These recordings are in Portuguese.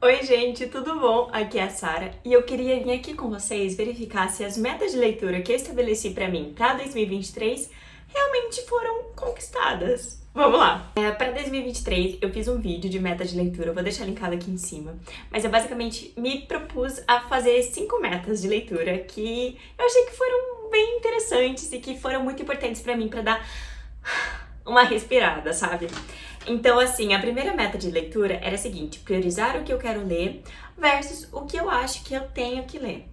Oi, gente, tudo bom? Aqui é a Sara e eu queria vir aqui com vocês verificar se as metas de leitura que eu estabeleci pra mim para 2023 realmente foram conquistadas. Vamos lá! Para 2023 eu fiz um vídeo de meta de leitura, eu vou deixar linkado aqui em cima, mas eu basicamente me propus a fazer 5 metas de leitura que eu achei que foram bem interessantes e que foram muito importantes pra mim pra dar uma respirada, sabe? Então, assim, a primeira meta de leitura era a seguinte: priorizar o que eu quero ler versus o que eu acho que eu tenho que ler.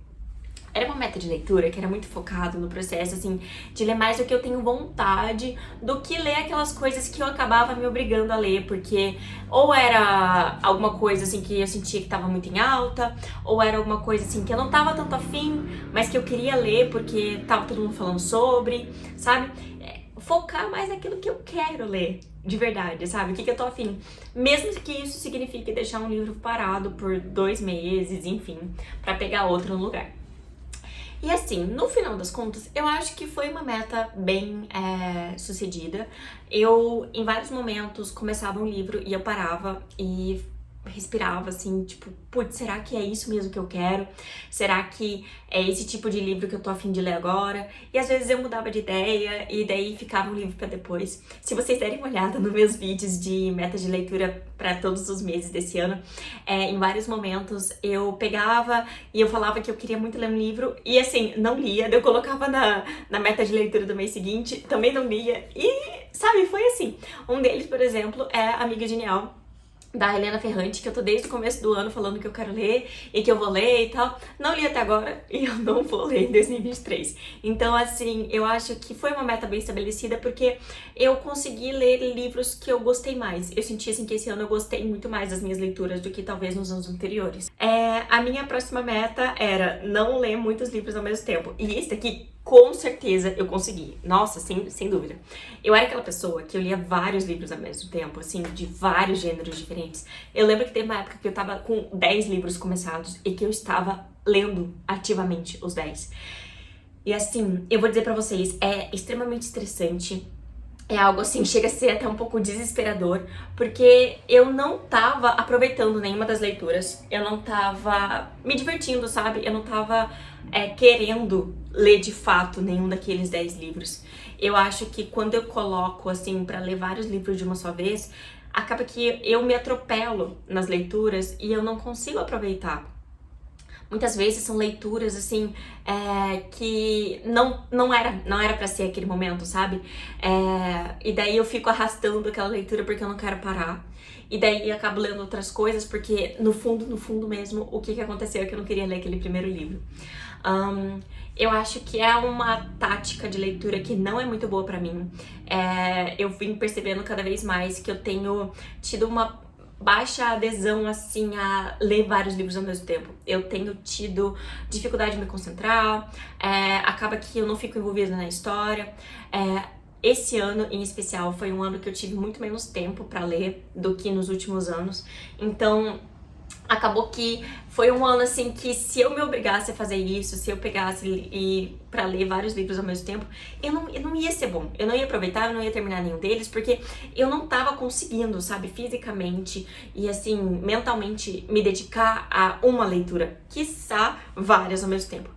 Era uma meta de leitura que era muito focado no processo, assim, de ler mais o que eu tenho vontade do que ler aquelas coisas que eu acabava me obrigando a ler, porque ou era alguma coisa, assim, que eu sentia que tava muito em alta, ou era alguma coisa, assim, que eu não tava tanto afim, mas que eu queria ler porque tava todo mundo falando sobre, sabe? Focar mais naquilo que eu quero ler, de verdade, sabe? O que eu tô afim. Mesmo que isso signifique deixar um livro parado por 2 meses, enfim, pra pegar outro no lugar. E assim, no final das contas, eu acho que foi uma meta bem sucedida. Eu, em vários momentos, começava um livro e eu parava e respirava assim, tipo, putz, será que é isso mesmo que eu quero? Será que é esse tipo de livro que eu tô a fim de ler agora? E às vezes eu mudava de ideia e daí ficava um livro pra depois. Se vocês derem uma olhada nos meus vídeos de metas de leitura pra todos os meses desse ano, em vários momentos eu pegava e eu falava que eu queria muito ler um livro e assim, não lia, daí eu colocava na meta de leitura do mês seguinte, também não lia e, sabe, foi assim. Um deles, por exemplo, é Amiga Genial, da Helena Ferrante, que eu tô desde o começo do ano falando que eu quero ler e que eu vou ler e tal. Não li até agora e eu não vou ler em 2023. Então, assim, eu acho que foi uma meta bem estabelecida porque eu consegui ler livros que eu gostei mais. Eu senti, assim, que esse ano eu gostei muito mais das minhas leituras do que talvez nos anos anteriores. A minha próxima meta era não ler muitos livros ao mesmo tempo. E esse daqui, com certeza, eu consegui. Nossa, sem dúvida. Eu era aquela pessoa que eu lia vários livros ao mesmo tempo, assim, de vários gêneros diferentes. Eu lembro que teve uma época que eu tava com 10 livros começados e que eu estava lendo ativamente os 10. E assim, eu vou dizer pra vocês, é extremamente estressante. É algo assim, chega a ser até um pouco desesperador, porque eu não tava aproveitando nenhuma das leituras, eu não tava me divertindo, sabe? Eu não tava querendo ler de fato nenhum daqueles 10 livros. Eu acho que quando eu coloco, assim, pra ler vários livros de uma só vez, acaba que eu me atropelo nas leituras e eu não consigo aproveitar. Muitas vezes são leituras, assim, que não era pra ser aquele momento, sabe? E daí eu fico arrastando aquela leitura porque eu não quero parar. E daí eu acabo lendo outras coisas porque, no fundo mesmo, o que aconteceu é que eu não queria ler aquele primeiro livro. Eu acho que é uma tática de leitura que não é muito boa pra mim. Eu vim percebendo cada vez mais que eu tenho tido uma baixa adesão, assim, a ler vários livros ao mesmo tempo. Eu tenho tido dificuldade de me concentrar, acaba que eu não fico envolvida na história. Esse ano, em especial, foi um ano que eu tive muito menos tempo pra ler do que nos últimos anos. Então, acabou que foi um ano, assim, que se eu me obrigasse a fazer isso, se eu pegasse pra ler vários livros ao mesmo tempo, eu não ia ser bom. Eu não ia aproveitar, eu não ia terminar nenhum deles, porque eu não tava conseguindo, sabe, fisicamente e, assim, mentalmente me dedicar a uma leitura, quiçá várias ao mesmo tempo.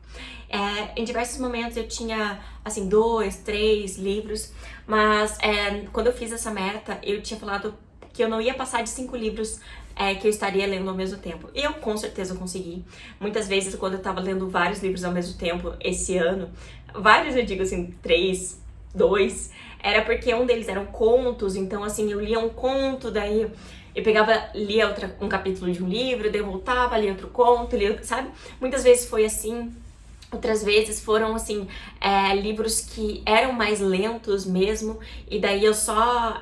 Em diversos momentos eu tinha, assim, 2, 3 livros, mas quando eu fiz essa meta, eu tinha falado que eu não ia passar de 5 livros que eu estaria lendo ao mesmo tempo. E eu com certeza consegui. Muitas vezes, quando eu tava lendo vários livros ao mesmo tempo esse ano, vários eu digo assim, 3, 2, era porque um deles eram contos, então assim, eu lia um conto, daí eu pegava, lia um capítulo de um livro, daí eu voltava, lia outro conto, sabe? Muitas vezes foi assim. Outras vezes foram, assim, livros que eram mais lentos mesmo, e daí eu só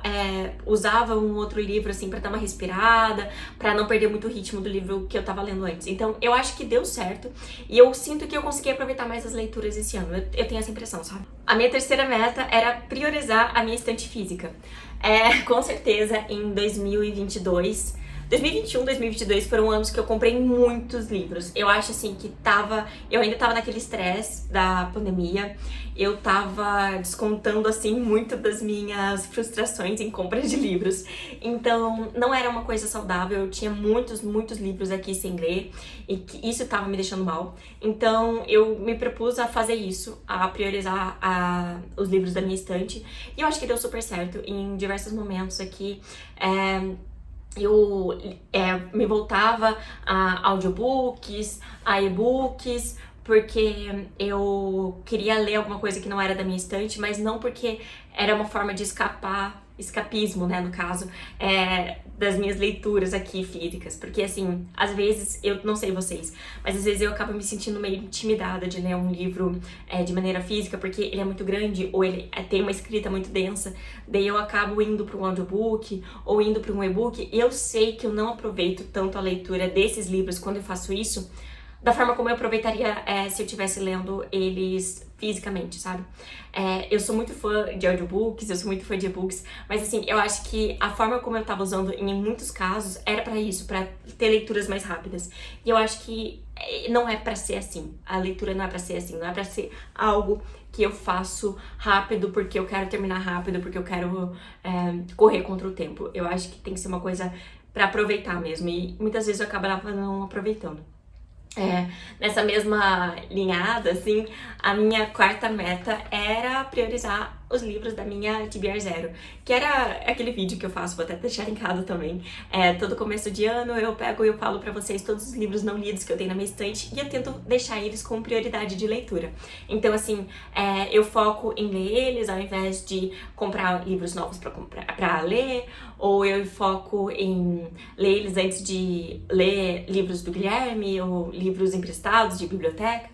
usava um outro livro, assim, pra dar uma respirada, pra não perder muito o ritmo do livro que eu tava lendo antes. Então, eu acho que deu certo, e eu sinto que eu consegui aproveitar mais as leituras esse ano. Eu tenho essa impressão, sabe? A minha terceira meta era priorizar a minha estante física. Com certeza, em 2022... 2021, 2022 foram anos que eu comprei muitos livros. Eu acho assim que eu ainda tava naquele estresse da pandemia. Eu tava descontando assim muito das minhas frustrações em compra de livros. Então, não era uma coisa saudável. Eu tinha muitos livros aqui sem ler e que isso tava me deixando mal. Então, eu me propus a fazer isso, a priorizar os livros da minha estante. E eu acho que deu super certo em diversos momentos aqui. Eu me voltava a audiobooks, a e-books, porque eu queria ler alguma coisa que não era da minha estante, mas não porque era uma forma de escapismo, né, no caso, das minhas leituras aqui físicas, porque assim, às vezes, eu não sei vocês, mas às vezes eu acabo me sentindo meio intimidada de ler um livro de maneira física, porque ele é muito grande, ou ele tem uma escrita muito densa, daí eu acabo indo para um audiobook, ou indo para um e-book, e eu sei que eu não aproveito tanto a leitura desses livros quando eu faço isso, da forma como eu aproveitaria se eu estivesse lendo eles fisicamente, sabe? Eu sou muito fã de audiobooks, eu sou muito fã de e-books, mas assim, eu acho que a forma como eu tava usando em muitos casos era pra isso, pra ter leituras mais rápidas. E eu acho que não é pra ser assim. A leitura não é pra ser assim, não é pra ser algo que eu faço rápido porque eu quero terminar rápido, porque eu quero correr contra o tempo. Eu acho que tem que ser uma coisa pra aproveitar mesmo, e muitas vezes eu acabava não aproveitando. Nessa mesma linhada, assim, a minha quarta meta era priorizar os livros da minha TBR Zero, que era aquele vídeo que eu faço, vou até deixar linkado também. Todo começo de ano eu pego e eu falo pra vocês todos os livros não lidos que eu tenho na minha estante e eu tento deixar eles com prioridade de leitura. Então, assim, eu foco em ler eles ao invés de comprar livros novos pra ler, ou eu foco em ler eles antes de ler livros do Guilherme ou livros emprestados de biblioteca.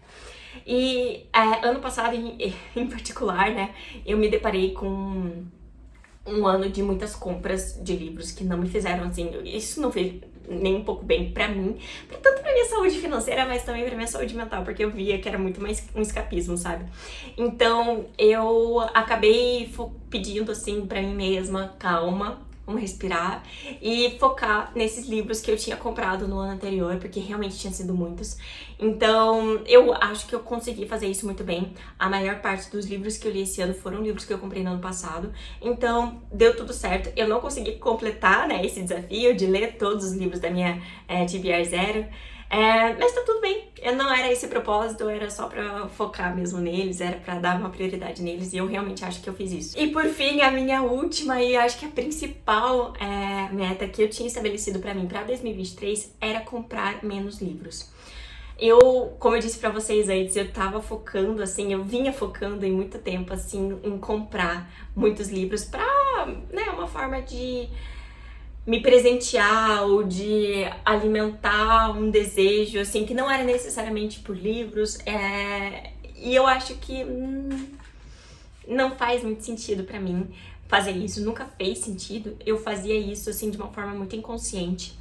E ano passado, em particular, né, eu me deparei com um ano de muitas compras de livros que não me fizeram, assim, isso não fez nem um pouco bem pra mim, tanto pra minha saúde financeira, mas também pra minha saúde mental, porque eu via que era muito mais um escapismo, sabe? Então, eu acabei pedindo, assim, pra mim mesma, calma, vamos respirar e focar nesses livros que eu tinha comprado no ano anterior, porque realmente tinha sido muitos. Então, eu acho que eu consegui fazer isso muito bem. A maior parte dos livros que eu li esse ano foram livros que eu comprei no ano passado. Então, deu tudo certo. Eu não consegui completar, né, esse desafio de ler todos os livros da minha TBR Zero. Mas tá tudo bem, não era esse propósito, era só pra focar mesmo neles, era pra dar uma prioridade neles e eu realmente acho que eu fiz isso. E por fim, a minha última e acho que a principal meta que eu tinha estabelecido pra mim pra 2023 era comprar menos livros. Como eu disse pra vocês antes, eu tava focando, assim, eu vinha focando em muito tempo, assim, em comprar muitos livros pra, né, uma forma de me presentear ou de alimentar um desejo, assim, que não era necessariamente por livros, e eu acho que não faz muito sentido pra mim fazer isso, nunca fez sentido. Eu fazia isso, assim, de uma forma muito inconsciente.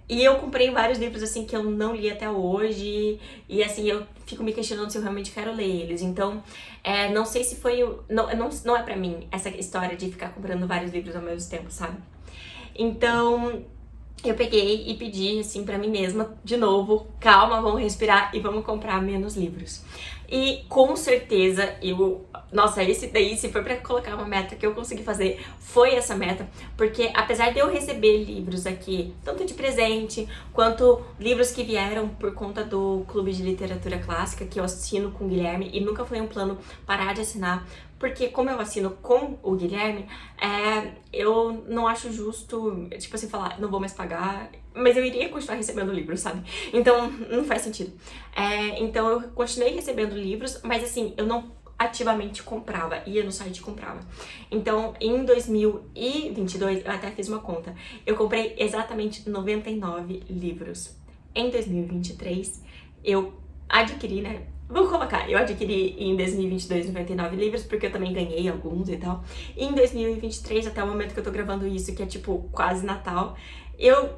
E eu comprei vários livros, assim, que eu não li até hoje, e assim, eu fico me questionando se eu realmente quero ler eles. Então, não sei se foi... Não é pra mim essa história de ficar comprando vários livros ao mesmo tempo, sabe? Então, eu peguei e pedi, assim, pra mim mesma, de novo, calma, vamos respirar e vamos comprar menos livros. E com certeza nossa, esse daí, se for pra colocar uma meta que eu consegui fazer, foi essa meta, porque apesar de eu receber livros aqui, tanto de presente, quanto livros que vieram por conta do Clube de Literatura Clássica, que eu assino com o Guilherme, e nunca foi um plano parar de assinar, porque como eu assino com o Guilherme, eu não acho justo, tipo assim, falar, não vou mais pagar, mas eu iria continuar recebendo livros, sabe? Então, não faz sentido. Então, eu continuei recebendo livros, mas assim, eu não ativamente comprava, ia no site e comprava. Então, em 2022, eu até fiz uma conta, eu comprei exatamente 99 livros. Em 2023, eu adquiri, né? Vou colocar, eu adquiri em 2022 99 livros, porque eu também ganhei alguns e tal. E em 2023, até o momento que eu tô gravando isso, que é tipo quase Natal, eu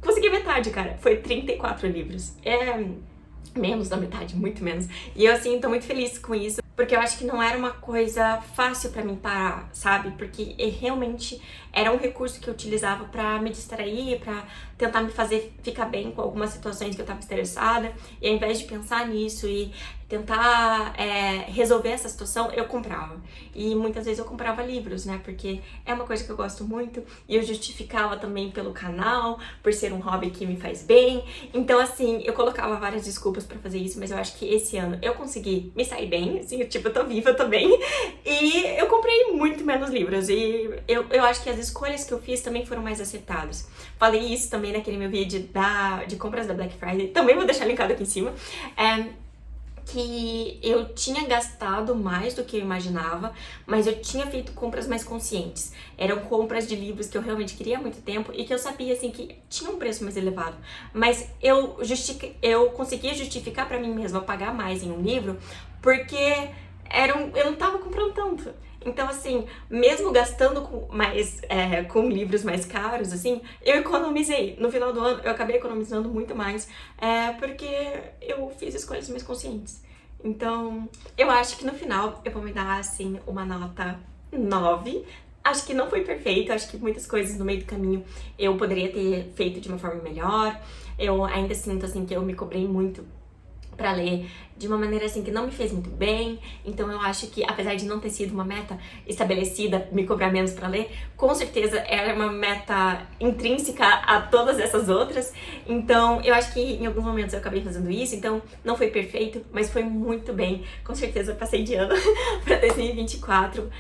consegui metade, cara. Foi 34 livros. Menos da metade, muito menos. E eu, assim, tô muito feliz com isso, porque eu acho que não era uma coisa fácil pra mim parar, sabe? Porque realmente era um recurso que eu utilizava pra me distrair, pra tentar me fazer ficar bem com algumas situações que eu tava estressada. E ao invés de pensar nisso e tentar resolver essa situação, eu comprava. E muitas vezes eu comprava livros, né? Porque é uma coisa que eu gosto muito e eu justificava também pelo canal, por ser um hobby que me faz bem. Então, assim, eu colocava várias desculpas pra fazer isso, mas eu acho que esse ano eu consegui me sair bem, assim, tipo, eu tô viva, eu tô bem. E eu comprei muito menos livros e eu acho que as escolhas que eu fiz também foram mais acertadas. Falei isso também naquele meu vídeo de compras da Black Friday, também vou deixar linkado aqui em cima. Que eu tinha gastado mais do que eu imaginava, mas eu tinha feito compras mais conscientes. Eram compras de livros que eu realmente queria há muito tempo e que eu sabia, assim, que tinha um preço mais elevado. Mas eu conseguia justificar pra mim mesma pagar mais em um livro porque eu não tava comprando tanto. Então, assim, mesmo gastando com livros mais caros, assim, eu economizei. No final do ano, eu acabei economizando muito mais, porque eu fiz escolhas mais conscientes. Então, eu acho que no final eu vou me dar, assim, uma nota 9. Acho que não foi perfeito, acho que muitas coisas no meio do caminho eu poderia ter feito de uma forma melhor. Eu ainda sinto, assim, que eu me cobrei muito pra ler de uma maneira assim que não me fez muito bem. Então eu acho que, apesar de não ter sido uma meta estabelecida, me cobrar menos pra ler, com certeza era uma meta intrínseca a todas essas outras. Então eu acho que em alguns momentos eu acabei fazendo isso, então não foi perfeito, mas foi muito bem. Com certeza eu passei de ano pra 2024.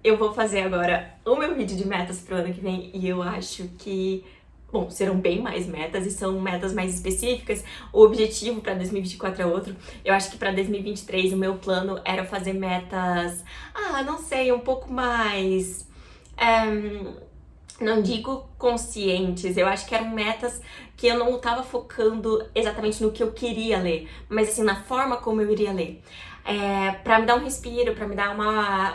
Eu vou fazer agora o meu vídeo de metas pro ano que vem e eu acho que bom, serão bem mais metas e são metas mais específicas. O objetivo para 2024 é outro. Eu acho que para 2023 o meu plano era fazer metas, não sei, um pouco mais, não digo conscientes, eu acho que eram metas que eu não tava focando exatamente no que eu queria ler, mas assim, na forma como eu iria ler. Pra me dar um respiro, pra me dar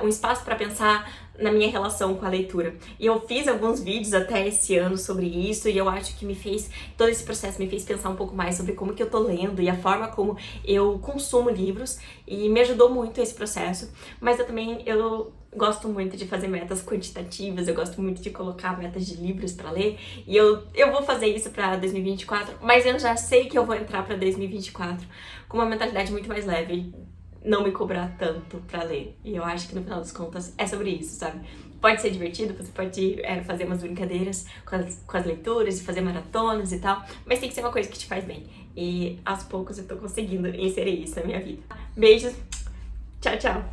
um espaço pra pensar na minha relação com a leitura. E eu fiz alguns vídeos até esse ano sobre isso e eu acho que todo esse processo me fez pensar um pouco mais sobre como que eu tô lendo e a forma como eu consumo livros e me ajudou muito esse processo. Mas eu gosto muito de fazer metas quantitativas, eu gosto muito de colocar metas de livros pra ler e eu vou fazer isso pra 2024, mas eu já sei que eu vou entrar pra 2024 com uma mentalidade muito mais leve, não me cobrar tanto pra ler. E eu acho que no final das contas é sobre isso, sabe? Pode ser divertido, você pode fazer umas brincadeiras com as leituras e fazer maratonas e tal, mas tem que ser uma coisa que te faz bem. E aos poucos eu tô conseguindo inserir isso na minha vida. Beijos, tchau, tchau!